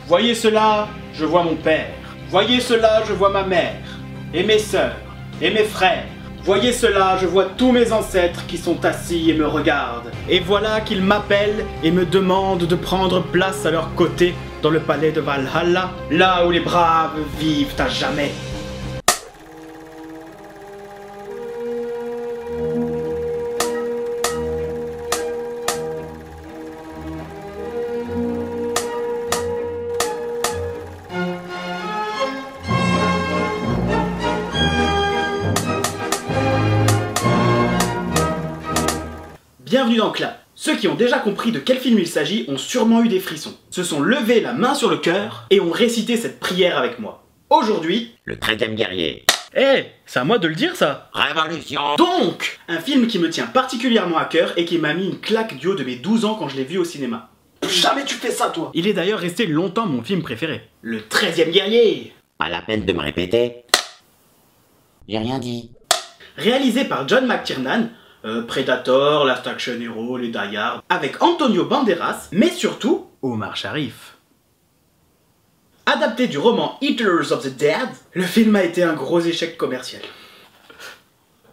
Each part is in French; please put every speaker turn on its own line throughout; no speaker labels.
Voyez cela, je vois mon père. Voyez cela, je vois ma mère. Et mes sœurs. Et mes frères. Voyez cela, je vois tous mes ancêtres qui sont assis et me regardent. Et voilà qu'ils m'appellent et me demandent de prendre place à leur côté dans le palais de Valhalla, là où les braves vivent à jamais. Bienvenue dans Clap. Ceux qui ont déjà compris de quel film il s'agit ont sûrement eu des frissons, se sont levés la main sur le cœur et ont récité cette prière avec moi. Aujourd'hui,
le 13e guerrier.
C'est à moi de le dire ça.
Révolution.
Donc, un film qui me tient particulièrement à cœur et qui m'a mis une claque du haut de mes 12 ans quand je l'ai vu au cinéma. Jamais tu fais ça toi. Il est d'ailleurs resté longtemps mon film préféré. Le 13e guerrier.
Pas la peine de me répéter. J'ai rien dit.
Réalisé par John McTiernan, Predator, Last Action Hero, les Die Hard, avec Antonio Banderas, mais surtout Omar Sharif. Adapté du roman Eaters of the Dead, le film a été un gros échec commercial.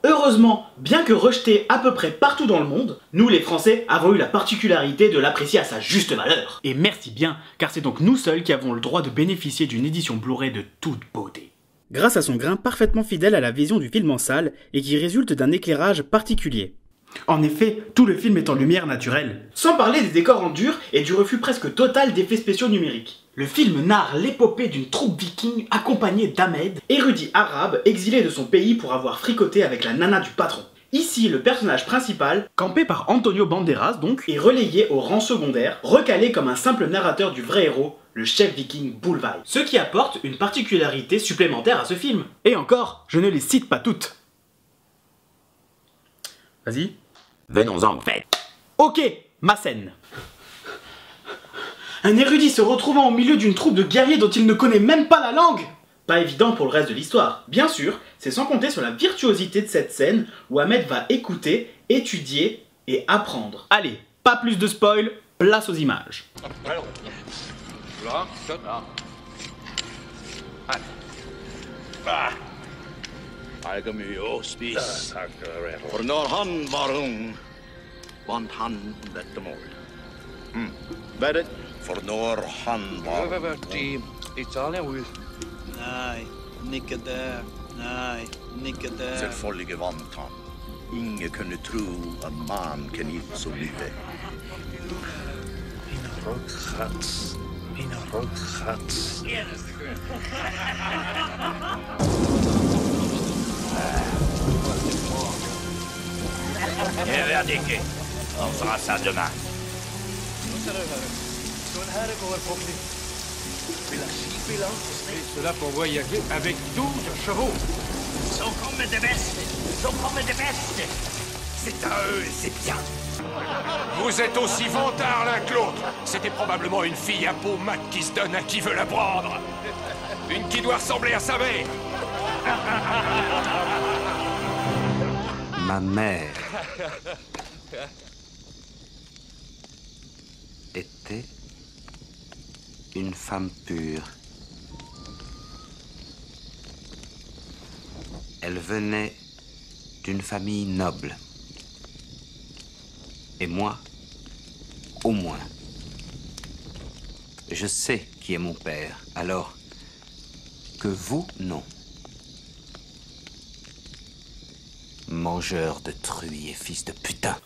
Heureusement, bien que rejeté à peu près partout dans le monde, nous les Français avons eu la particularité de l'apprécier à sa juste valeur. Et merci bien, car c'est donc nous seuls qui avons le droit de bénéficier d'une édition Blu-ray de toute beauté. Grâce à son grain parfaitement fidèle à la vision du film en salle et qui résulte d'un éclairage particulier. En effet, tout le film est en lumière naturelle. Sans parler des décors en dur et du refus presque total d'effets spéciaux numériques. Le film narre l'épopée d'une troupe viking accompagnée d'Ahmed, érudit arabe exilé de son pays pour avoir fricoté avec la nana du patron. Ici, le personnage principal, campé par Antonio Banderas donc, est relayé au rang secondaire, recalé comme un simple narrateur du vrai héros, le chef viking Bolvaj. Ce qui apporte une particularité supplémentaire à ce film. Et encore, je ne les cite pas toutes. Vas-y.
Venons-en en fait.
Ok, ma scène. Un érudit se retrouvant au milieu d'une troupe de guerriers dont il ne connaît même pas la langue. Pas évident pour le reste de l'histoire. Bien sûr, c'est sans compter sur la virtuosité de cette scène où Ahmed va écouter, étudier et apprendre. Allez, pas plus de spoil, place aux images.
Nej, nicke där. Nej, nicke där.
Selvfølgelig vant han. Ingen kunne tro at man kan gi så mye.
Mina roodgats.
Verdikke. On fera ça demain.
Cela pour voyager avec 12 chevaux.
Så kommer det bästa. Så kommer det bästa. C'est à eux, c'est bien.
Vous êtes aussi vantards l'un que l'autre. C'était probablement une fille à peau mat qui se donne à qui veut la prendre. Une qui doit ressembler à sa mère.
Ma mère était une femme pure. Elle venait d'une famille noble. Et moi, au moins, je sais qui est mon père, alors que vous, non. Mangeur de truies et fils de putain.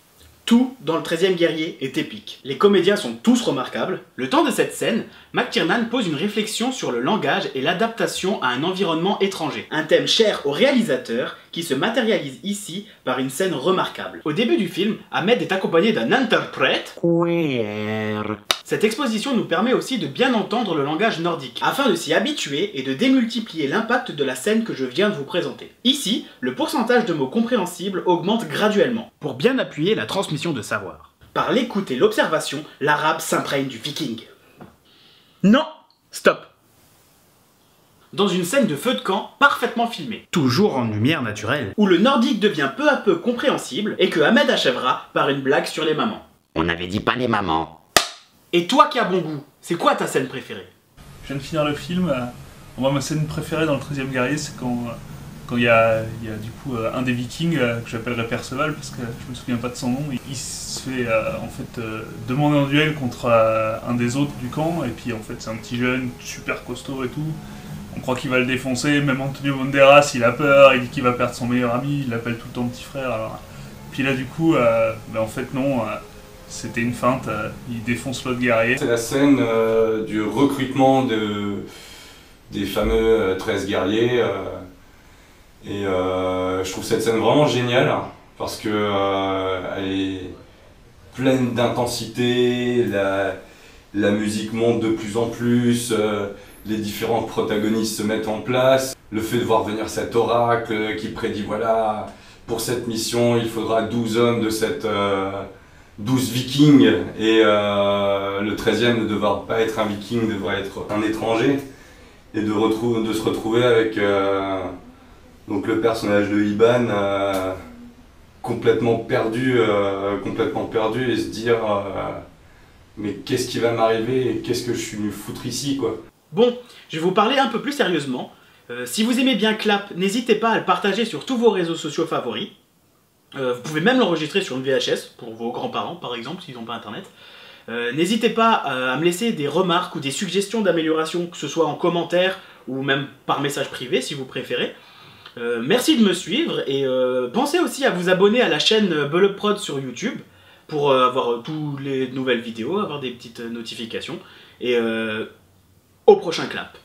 Tout dans le 13e guerrier est épique. Les comédiens sont tous remarquables. Le temps de cette scène, McTiernan pose une réflexion sur le langage et l'adaptation à un environnement étranger. Un thème cher au réalisateur qui se matérialise ici par une scène remarquable. Au début du film, Ahmed est accompagné d'un interprète.
Queer.
Cette exposition nous permet aussi de bien entendre le langage nordique, afin de s'y habituer et de démultiplier l'impact de la scène que je viens de vous présenter. Ici, le pourcentage de mots compréhensibles augmente graduellement, pour bien appuyer la transmission de savoir. Par l'écoute et l'observation, l'arabe s'imprègne du viking. Non! Stop! Dans une scène de feu de camp parfaitement filmée, toujours en lumière naturelle, où le nordique devient peu à peu compréhensible et que Ahmed achèvera par une blague sur les mamans.
On avait dit pas les mamans.
Et toi qui as bon goût, c'est quoi ta scène préférée?
Je viens de finir le film. Moi, ma scène préférée dans le 13e guerrier, c'est quand il y a du coup un des vikings que j'appellerais Perceval parce que je me souviens pas de son nom. Il se fait en fait demander un duel contre un des autres du camp et puis en fait c'est un petit jeune super costaud et tout. On croit qu'il va le défoncer, même Antonio Banderas il a peur, il dit qu'il va perdre son meilleur ami, il l'appelle tout le temps petit frère. Alors, puis là du coup, en fait non, c'était une feinte, il défonce l'autre guerrier.
C'est la scène du recrutement des fameux 13 guerriers. Je trouve cette scène vraiment géniale parce que elle est pleine d'intensité, la musique monte de plus en plus, les différents protagonistes se mettent en place. Le fait de voir venir cet oracle qui prédit voilà, pour cette mission il faudra 12 hommes de cette 12 vikings et le 13e ne devra pas être un viking, devra être un étranger et de se retrouver avec donc le personnage de Iban complètement perdu et se dire mais qu'est-ce qui va m'arriver et qu'est-ce que je suis venu foutre ici quoi.
Bon, je vais vous parler un peu plus sérieusement. Si vous aimez bien Clap, n'hésitez pas à le partager sur tous vos réseaux sociaux favoris. Vous pouvez même l'enregistrer sur une VHS, pour vos grands-parents par exemple, s'ils n'ont pas internet. N'hésitez pas à me laisser des remarques ou des suggestions d'amélioration, que ce soit en commentaire ou même par message privé si vous préférez. Merci de me suivre et pensez aussi à vous abonner à la chaîne Beleuprod sur YouTube pour avoir toutes les nouvelles vidéos, avoir des petites notifications et au prochain Clap.